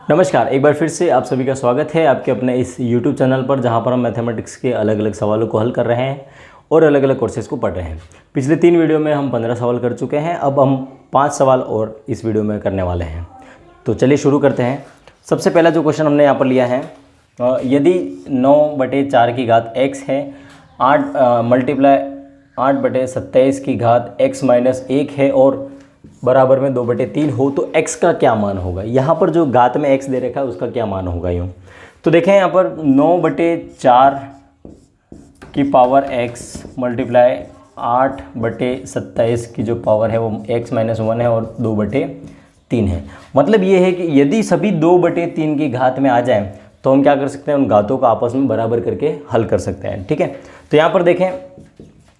नमस्कार, एक बार फिर से आप सभी का स्वागत है आपके अपने इस YouTube चैनल पर, जहां पर हम मैथमेटिक्स के अलग अलग सवालों को हल कर रहे हैं और अलग अलग कोर्सेज़ को पढ़ रहे हैं। पिछले 3 वीडियो में हम 15 सवाल कर चुके हैं। अब हम 5 सवाल और इस वीडियो में करने वाले हैं। तो चलिए शुरू करते हैं। सबसे पहला जो क्वेश्चन हमने यहाँ पर लिया है, यदि 9/4 की घात x है, 8 मल्टीप्लाई 8/27 की घात x - 1 है और बराबर में 2/3 हो, तो x का क्या मान होगा। यहाँ पर जो घात में x दे रखा है उसका क्या मान होगा यूँ। तो देखें यहाँ पर 9/4 की पावर x मल्टीप्लाई 8/27 की जो पावर है वो x - 1 है और 2/3 है। मतलब ये है कि यदि सभी 2/3 की घात में आ जाएं तो हम क्या कर सकते हैं, उन घातों को आपस में बराबर करके हल कर सकते हैं। ठीक है, तो यहाँ पर देखें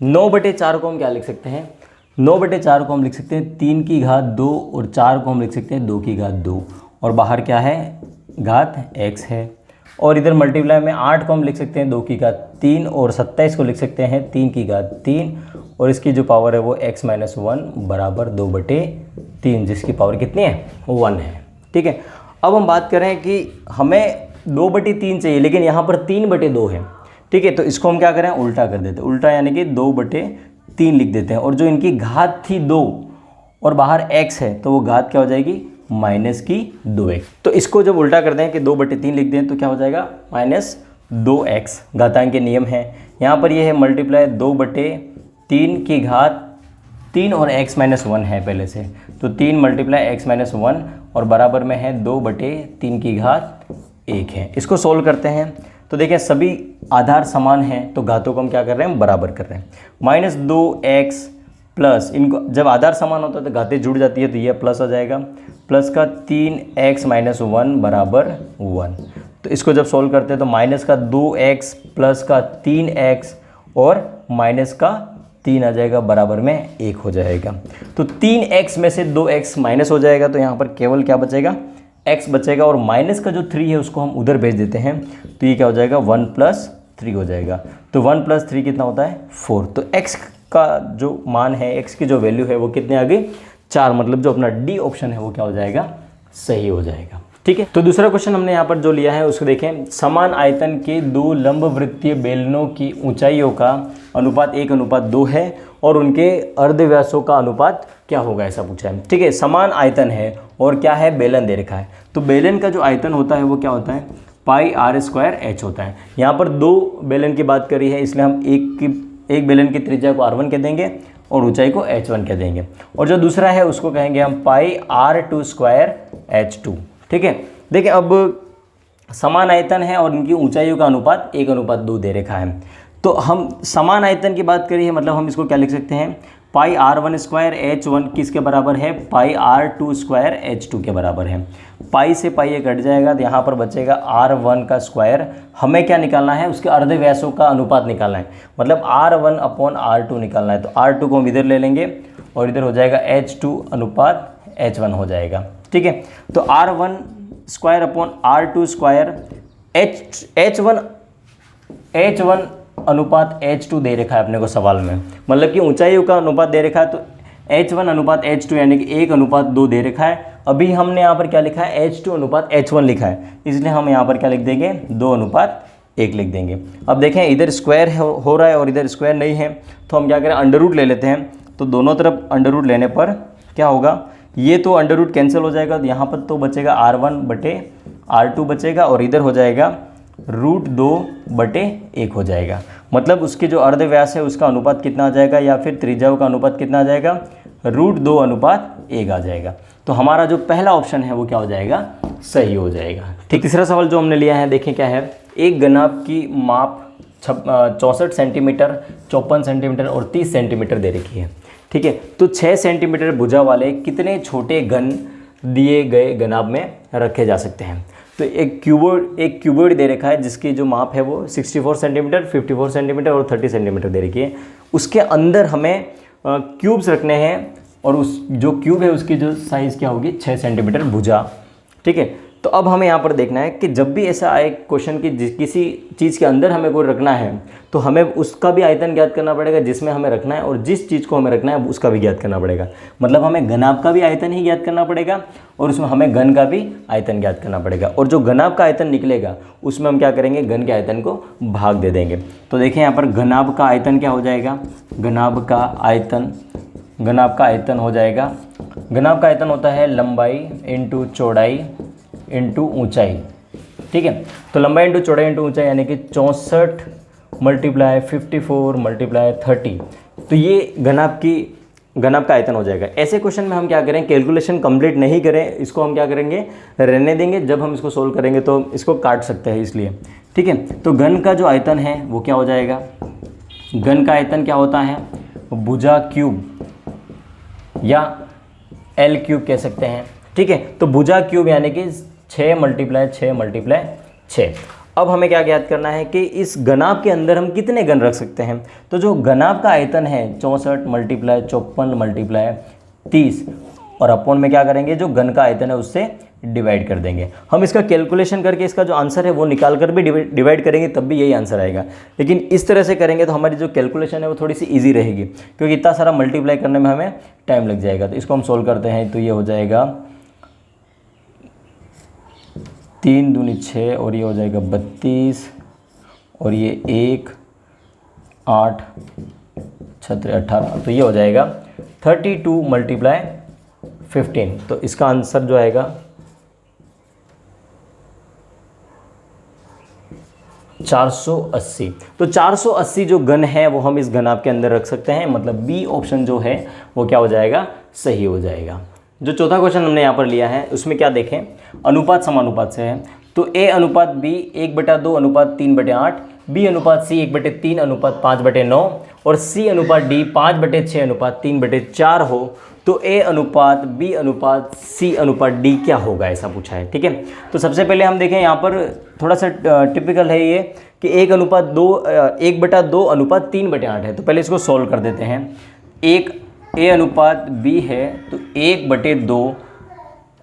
9/4 को हम क्या लिख सकते हैं, 9/4 को हम लिख सकते हैं 3 की घात 2 और 4 को हम लिख सकते हैं 2 की घात 2 और बाहर क्या है, घात x है। और इधर मल्टीप्लाई में 8 को हम लिख सकते हैं 2 की घात 3 और 27 को लिख सकते हैं 3 की घात 3 और इसकी जो पावर है वो x - 1 बराबर 2/3, जिसकी पावर कितनी है, 1 है। ठीक है, अब हम बात करें कि हमें 2/3 चाहिए लेकिन यहाँ पर 3/2 है। ठीक है, तो इसको हम क्या करें, उल्टा कर देते हैं। उल्टा यानी कि 2/3 लिख देते हैं और जो इनकी घात थी 2 और बाहर x है तो वो घात क्या हो जाएगी, -2x। तो इसको जब उल्टा कर दें कि 2/3 लिख दें तो क्या हो जाएगा, -2x। घातांक के नियम है। यहाँ पर ये है मल्टीप्लाई 2/3 की घात 3 और x - 1 है पहले से, तो 3 मल्टीप्लाई x - 1 और बराबर में है 2/3 की घात 1 है। इसको सोल्व करते हैं तो देखिए सभी आधार समान हैं तो घातों को हम क्या कर रहे हैं, बराबर कर रहे हैं। -2x प्लस, इनको जब आधार समान होता है तो घातें जुड़ जाती है तो ये प्लस हो जाएगा, प्लस का 3x - 1 बराबर 1। तो इसको जब सोल्व करते हैं तो माइनस का 2x प्लस का 3x और माइनस का 3 आ जाएगा, बराबर में 1 हो जाएगा। तो 3x में से 2x माइनस हो जाएगा तो यहाँ पर केवल क्या बचेगा, x बचेगा और माइनस का जो 3 है उसको हम उधर भेज देते हैं तो ये क्या हो जाएगा, 1 + 3 हो जाएगा। तो 1 + 3 कितना होता है, 4। तो x का जो मान है, x की जो वैल्यू है वो कितने आ गई, 4। मतलब जो अपना डी ऑप्शन है वो क्या हो जाएगा, सही हो जाएगा। ठीक है, तो दूसरा क्वेश्चन हमने यहाँ पर जो लिया है उसको देखें। समान आयतन के 2 लंबवृत्तीय बेलनों की ऊंचाइयों का अनुपात 1:2 है और उनके अर्धव्यासों का अनुपात क्या होगा, ऐसा पूछा है। ठीक है, समान आयतन है और क्या है, बेलन दे रखा है। तो बेलन का जो आयतन होता है वो क्या होता है, πr² होता है। यहाँ पर 2 बेलन की बात करी है इसलिए हम एक बेलन की त्रिज्या को r1 कह देंगे और ऊंचाई को h1 कह देंगे और जो दूसरा है उसको कहेंगे हम πr² ठीक है, देखिए अब समान आयतन है और इनकी ऊंचाइयों का अनुपात 1:2 दे रखा है। तो हम समान आयतन की बात करी है, मतलब हम इसको क्या लिख सकते हैं, πr1² h1 किसके बराबर है, πr2² h2 के बराबर है। पाई से पाई ये कट जाएगा तो यहाँ पर बचेगा r1 का स्क्वायर। हमें क्या निकालना है, उसके अर्धव्यासों का अनुपात निकालना है, मतलब r1/r2 निकालना है। तो r2 को हम इधर ले लेंगे और इधर हो जाएगा h2/h1 हो जाएगा। ठीक है, तो r1/r2² h1/h2 दे रखा है अपने को सवाल में, मतलब कि ऊंचाइयों का अनुपात दे रखा है तो h1/h2 यानी कि 1:2 दे रखा है। अभी हमने यहाँ पर क्या लिखा है, h2/h1 लिखा है, इसलिए हम यहाँ पर क्या लिख देंगे, 2:1 लिख देंगे। अब देखें इधर स्क्वायर हो रहा है और इधर स्क्वायर नहीं है तो हम क्या करें, अंडर रूट ले लेते हैं। तो दोनों तरफ अंडर रूट लेने पर क्या होगा, ये तो अंडर रूट कैंसिल हो जाएगा तो यहाँ पर तो बचेगा r1/r2 बचेगा और इधर हो जाएगा √2/1 हो जाएगा। मतलब उसकी जो अर्धव्यास है उसका अनुपात कितना आ जाएगा, या फिर त्रिज्याओं का अनुपात कितना आ जाएगा, √2/1 आ जाएगा। तो हमारा जो पहला ऑप्शन है वो क्या हो जाएगा, सही हो जाएगा। ठीक, तीसरा सवाल जो हमने लिया है देखें क्या है। एक घनाभ की माप 64 सेंटीमीटर, 54 सेंटीमीटर और 30 सेंटीमीटर दे रखी है। ठीक है, तो 6 सेंटीमीटर भुजा वाले कितने छोटे घन दिए गए घनाभ में रखे जा सकते हैं। तो एक क्यूबॉइड दे रखा है जिसकी जो माप है वो 64 सेंटीमीटर, 54 सेंटीमीटर और 30 सेंटीमीटर दे रखी है। उसके अंदर हमें क्यूब्स रखने हैं और उस जो क्यूब है उसकी जो साइज़ क्या होगी, 6 सेंटीमीटर भुजा। ठीक है, तो अब हमें यहाँ पर देखना है कि जब भी ऐसा आए क्वेश्चन की किसी चीज़ के अंदर हमें कोई रखना है तो हमें उसका भी आयतन ज्ञात करना पड़ेगा जिसमें हमें रखना है, और जिस चीज़ को हमें रखना है उसका भी ज्ञात करना पड़ेगा। मतलब हमें घनाभ का भी आयतन ही ज्ञात करना पड़ेगा और उसमें हमें घन का भी आयतन ज्ञात करना पड़ेगा। और जो घनाभ का आयतन निकलेगा उसमें हम क्या करेंगे, घन के आयतन को भाग दे देंगे। तो देखें यहाँ पर घनाभ का आयतन क्या हो जाएगा, घनाभ का आयतन हो जाएगा, घनाभ का आयतन होता है लंबाई इंटू चौड़ाई इंटू ऊंचाई। ठीक है, तो लंबाई इंटू चौड़ाई इंटू ऊंचाई यानी कि 64 मल्टीप्लाई 54 मल्टीप्लाई 30। तो ये घनाभ का आयतन हो जाएगा। ऐसे क्वेश्चन में हम क्या करें, कैलकुलेशन कंप्लीट नहीं करें, इसको हम क्या करेंगे, रहने देंगे। जब हम इसको सोल्व करेंगे तो इसको काट सकते हैं इसलिए। ठीक है, तो घन का जो आयतन है वो क्या हो जाएगा, घन का आयतन क्या होता है, भुजा क्यूब या L क्यूब कह सकते हैं। ठीक है, तो भुजा क्यूब यानी कि 6 मल्टीप्लाई 6। अब हमें क्या ज्ञात करना है कि इस घनाभ के अंदर हम कितने घन रख सकते हैं। तो जो घनाभ का आयतन है 64 मल्टीप्लाई 54 मल्टीप्लाई 30, और अपोन में क्या करेंगे, जो घन का आयतन है उससे डिवाइड कर देंगे। हम इसका कैलकुलेशन करके इसका जो आंसर है वो निकाल कर भी डिवाइड करेंगे तब भी यही आंसर आएगा। लेकिन इस तरह से करेंगे तो हमारी जो कैलकुलेशन है वो थोड़ी सी ईजी रहेगी, क्योंकि इतना सारा मल्टीप्लाई करने में हमें टाइम लग जाएगा। तो इसको हम सोल्व करते हैं, तो ये हो जाएगा 3 दूनी 6 और ये हो जाएगा 32 और ये 1 8 6 18, तो ये हो जाएगा 32 मल्टीप्लाई 15। तो इसका आंसर जो आएगा 480। तो 480 जो घन है वो हम इस घनाभ के अंदर रख सकते हैं। मतलब बी ऑप्शन जो है वो क्या हो जाएगा, सही हो जाएगा। जो चौथा क्वेश्चन हमने यहाँ पर लिया है उसमें क्या देखें, अनुपात समानुपात से है। तो A अनुपात B 1/2 अनुपात 3/8, B अनुपात C 1/3 अनुपात 5/9 और C अनुपात D 5/6 अनुपात 3/4 हो, तो A अनुपात B अनुपात C अनुपात D क्या होगा, ऐसा पूछा है। ठीक है, तो सबसे पहले हम देखें यहाँ पर थोड़ा सा टिपिकल है ये कि 1/2 अनुपात 3/8 है। तो पहले इसको सॉल्व कर देते हैं। एक A अनुपात B है तो 1/2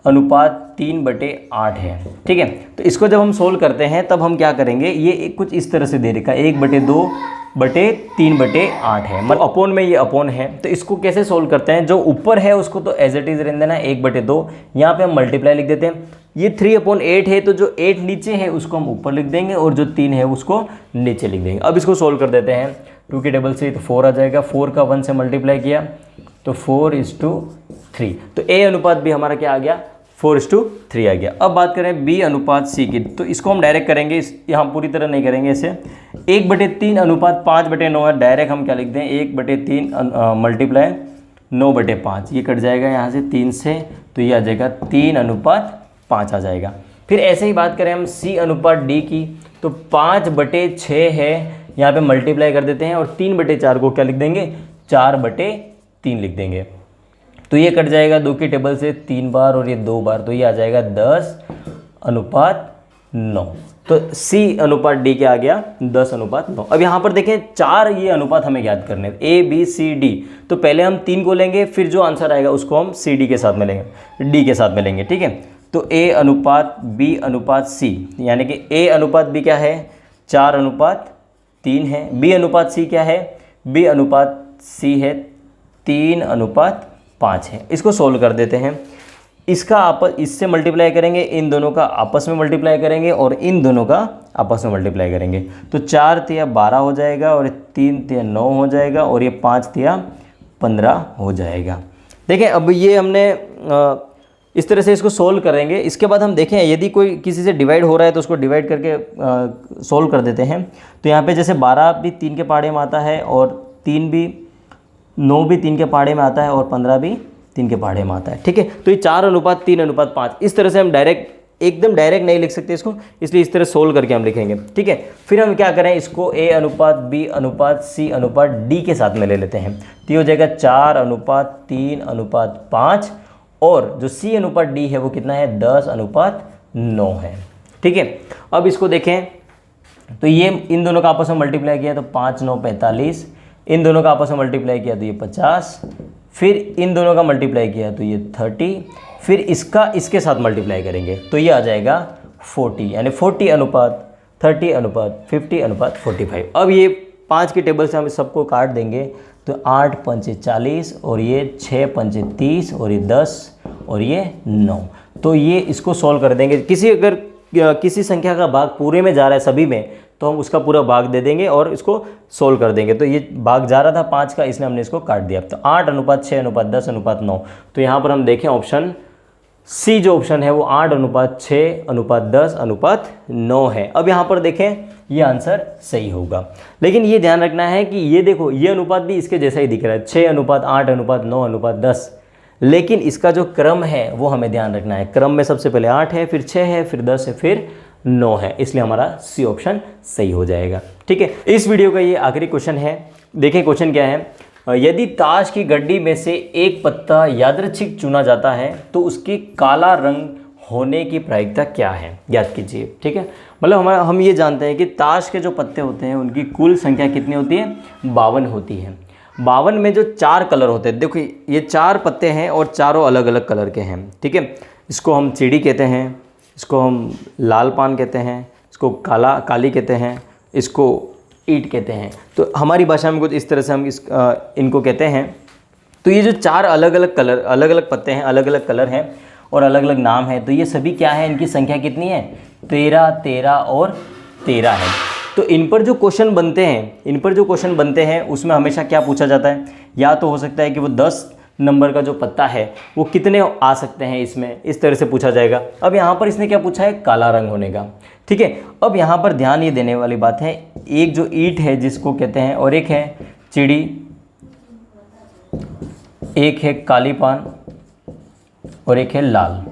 अनुपात 3/8 है। ठीक है, तो इसको जब हम सोल्व करते हैं तब हम क्या करेंगे, ये कुछ इस तरह से दे रखा है 1/2/3/8 है, मतलब अपोन में ये अपोन है। तो इसको कैसे सोल्व करते हैं, जो ऊपर है उसको तो एज इट इज रहने देना 1/2, यहाँ पे हम मल्टीप्लाई लिख देते हैं। ये 3/8 है तो जो 8 नीचे है उसको हम ऊपर लिख देंगे और जो 3 है उसको नीचे लिख देंगे। अब इसको सोल्व कर देते हैं, 2 की टेबल से तो 4 आ जाएगा, 4 का 1 से मल्टीप्लाई किया तो 4:3। तो A अनुपात B हमारा क्या आ गया, 4:3 आ गया। अब बात करें B अनुपात C की, तो इसको हम डायरेक्ट करेंगे, यहाँ पूरी तरह नहीं करेंगे इसे। 1/3 अनुपात 5/9 है, डायरेक्ट हम क्या लिख दें 1/3 मल्टीप्लाई 9/5, ये कट जाएगा यहाँ से 3 से, तो ये आ जाएगा 3:5 आ जाएगा। फिर ऐसे ही बात करें हम C अनुपात D की, तो 5/6 है, यहाँ पे मल्टीप्लाई कर देते हैं और 3/4 को क्या लिख देंगे, 4/3 लिख देंगे। तो ये कट जाएगा 2 की टेबल से 3 बार और ये 2 बार, तो ये आ जाएगा 10:9। तो C अनुपात D क्या आ गया, 10:9। अब यहाँ पर देखें 4 ये अनुपात हमें याद करने हैं, A B C D। तो पहले हम 3 को लेंगे, फिर जो आंसर आएगा उसको हम CD के साथ में लेंगे, D के साथ में लेंगे। ठीक है, तो A अनुपात B अनुपात C, यानी कि A अनुपात B क्या है, 4:3 है। B अनुपात C क्या है, B अनुपात C है 3:5 है। इसको सोल्व कर देते हैं, इसका इससे मल्टीप्लाई करेंगे, इन दोनों का आपस में मल्टीप्लाई करेंगे और इन दोनों का आपस में मल्टीप्लाई करेंगे। तो 4 तिया 12 हो जाएगा और 3 तिया 9 हो जाएगा और ये 5 तिया 15 हो जाएगा। देखें अब ये हमने इस तरह से इसको सोल्व करेंगे। इसके बाद हम देखें यदि कोई किसी से डिवाइड हो रहा है तो उसको डिवाइड करके सोल्व कर देते हैं। तो यहाँ पे जैसे 12 भी 3 के पहाड़े में आता है और 9 भी 3 के पहाड़े में आता है और 15 भी 3 के पहाड़े में आता है। ठीक है, तो ये 4:3:5 इस तरह से हम एकदम डायरेक्ट नहीं लिख सकते इसको, इसलिए इस तरह सोल्व करके हम लिखेंगे। ठीक है, फिर हम क्या करें, इसको A अनुपात B अनुपात C अनुपात D के साथ में ले लेते हैं। तो ये हो जाएगा 4:3:5 और जो C अनुपात D है वो कितना है, 10:9 है। ठीक है, अब इसको देखें तो ये इन दोनों का आपस में मल्टीप्लाई किया तो 5 9 45, इन दोनों का आपस में मल्टीप्लाई किया तो ये 50, फिर इन दोनों का मल्टीप्लाई किया तो ये 30, फिर इसका इसके साथ मल्टीप्लाई करेंगे तो ये आ जाएगा 40, यानी 40 अनुपात 30 अनुपात 50 अनुपात 45। अब ये 5 की टेबल से हम सबको काट देंगे तो 8 पंचे 40 और ये 6 पंचे 30 और ये 10 और ये 9। तो ये इसको सॉल्व कर देंगे। अगर किसी संख्या का भाग पूरे में जा रहा है सभी में तो हम उसका पूरा भाग दे देंगे और इसको सोल्व कर देंगे। तो ये भाग जा रहा था 5 का, इसलिए हमने इसको काट दिया। तो 8 अनुपात 6 अनुपात 10 अनुपात 9। तो यहाँ पर हम देखें ऑप्शन सी जो ऑप्शन है वो 8 अनुपात 6 अनुपात 10 अनुपात 9 है। अब यहाँ पर देखें ये आंसर सही होगा, लेकिन ये ध्यान रखना है कि ये देखो ये अनुपात भी इसके जैसा ही दिख रहा है 6 अनुपात 8 अनुपात 9 अनुपात 10, लेकिन इसका जो क्रम है वो हमें ध्यान रखना है। क्रम में सबसे पहले 8 है, फिर 6 है, फिर 10 है, फिर 9 है, इसलिए हमारा सी ऑप्शन सही हो जाएगा। ठीक है, इस वीडियो का ये आखिरी क्वेश्चन है। देखें क्वेश्चन क्या है। यदि ताश की गड्डी में से एक पत्ता यादृच्छिक चुना जाता है तो उसके काला रंग होने की प्रायिकता क्या है, ज्ञात कीजिए। ठीक है, मतलब हम ये जानते हैं कि ताश के जो पत्ते होते हैं उनकी कुल संख्या कितनी होती है, 52 होती है। 52 में जो 4 कलर होते हैं, देखो ये 4 पत्ते हैं और चारों अलग अलग कलर के हैं। ठीक है, इसको हम चिड़ी कहते हैं, इसको हम लाल पान कहते हैं, इसको काली कहते हैं, इसको ईंट कहते हैं। तो हमारी भाषा में कुछ इस तरह से हम इनको कहते हैं। तो ये जो 4 अलग अलग कलर, अलग अलग पत्ते हैं, अलग अलग कलर हैं और अलग अलग नाम है, तो ये सभी क्या है, इनकी संख्या कितनी है, 13 13 और 13 है। तो इन पर जो क्वेश्चन बनते हैं उसमें हमेशा क्या पूछा जाता है, या तो हो सकता है कि वो 10 नंबर का जो पत्ता है वो कितने आ सकते हैं इसमें, इस तरह से पूछा जाएगा। अब यहाँ पर इसने क्या पूछा है, काला रंग होने का। ठीक है, अब यहाँ पर ध्यान ये देने वाली बात है, एक जो ईंट है जिसको कहते हैं और एक है चिड़ी, एक है काली पान और एक है लाल।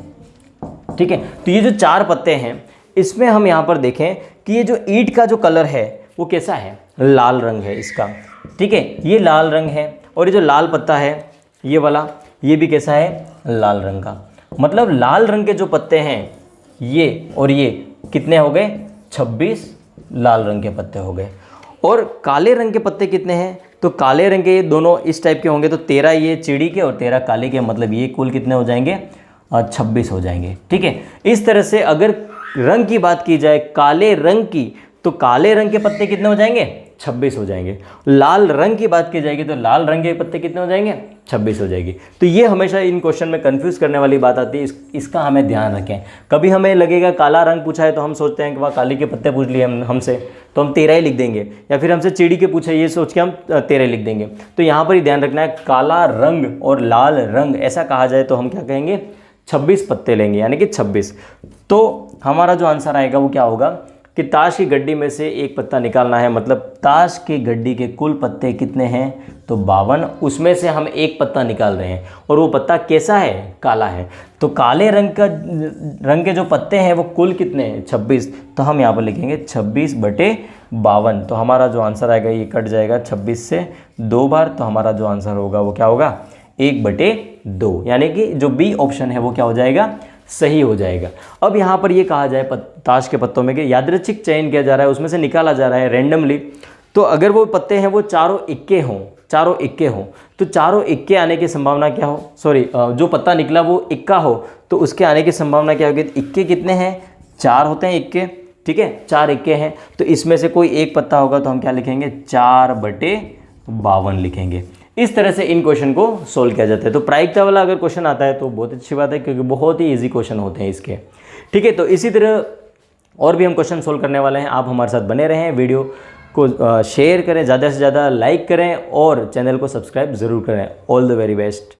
ठीक है, तो ये जो 4 पत्ते हैं इसमें हम यहाँ पर देखें कि ये जो ईंट का जो कलर है वो कैसा है, लाल रंग है इसका। ठीक है, ये लाल रंग है और ये जो लाल पत्ता है ये वाला, ये भी कैसा है, लाल रंग का। मतलब लाल रंग के जो पत्ते हैं ये और ये कितने हो गए, 26 लाल रंग के पत्ते हो गए। और काले रंग के पत्ते कितने हैं, तो काले रंग के ये दोनों इस टाइप के होंगे, तो 13 ये चिड़ी के और 13 काले के, मतलब ये कुल कितने हो जाएंगे, 26 हो जाएंगे। ठीक है, इस तरह से अगर रंग की बात की जाए काले रंग की, तो काले रंग के पत्ते कितने हो जाएंगे, 26 हो जाएंगे। लाल रंग की बात की जाएगी तो लाल रंग के पत्ते कितने हो जाएंगे, 26 हो जाएगी। तो ये हमेशा इन क्वेश्चन में कंफ्यूज करने वाली बात आती है, इसका हमें ध्यान रखें। कभी हमें लगेगा काला रंग पूछा है तो हम सोचते हैं कि वह काली के पत्ते पूछ लिए हमसे, तो हम 13 ही लिख देंगे, या फिर हमसे चिड़ी के पूछे ये सोच के हम 13 लिख देंगे। तो यहाँ पर ही ध्यान रखना है, काला रंग और लाल रंग ऐसा कहा जाए तो हम क्या कहेंगे, 26 पत्ते लेंगे, यानी कि 26। तो हमारा जो आंसर आएगा वो क्या होगा कि ताश की गड्डी में से एक पत्ता निकालना है, मतलब ताश की गड्डी के कुल पत्ते कितने हैं, तो 52, उसमें से हम एक पत्ता निकाल रहे हैं और वो पत्ता कैसा है, काला है। तो काले रंग के जो पत्ते हैं वो कुल कितने हैं, 26। तो हम यहाँ पर लिखेंगे 26/52। तो हमारा जो आंसर आएगा ये कट जाएगा 26 से 2 बार, तो हमारा जो आंसर होगा वो क्या होगा, 1/2, यानी कि जो बी ऑप्शन है वो क्या हो जाएगा, सही हो जाएगा। अब यहाँ पर ये कहा जाए ताश के पत्तों में कि यादृच्छिक चयन किया जा रहा है, उसमें से निकाला जा रहा है रैंडमली, तो अगर वो पत्ते हैं वो चारों इक्के हों, तो चारों इक्के आने की संभावना क्या हो, जो पत्ता निकला वो इक्का हो, तो उसके आने की संभावना क्या होगी। इक्के कितने हैं, 4 होते हैं इक्के। ठीक है, 4 इक्के हैं, तो इसमें से कोई एक पत्ता होगा तो हम क्या लिखेंगे, 4/52 लिखेंगे। इस तरह से इन क्वेश्चन को सोल्व किया जाता है। तो प्रायिकता वाला अगर क्वेश्चन आता है तो बहुत अच्छी बात है, क्योंकि बहुत ही इजी क्वेश्चन होते हैं इसके। ठीक है, तो इसी तरह और भी हम क्वेश्चन सोल्व करने वाले हैं। आप हमारे साथ बने रहें, वीडियो को शेयर करें, ज़्यादा से ज़्यादा लाइक करें और चैनल को सब्सक्राइब ज़रूर करें। All the very best.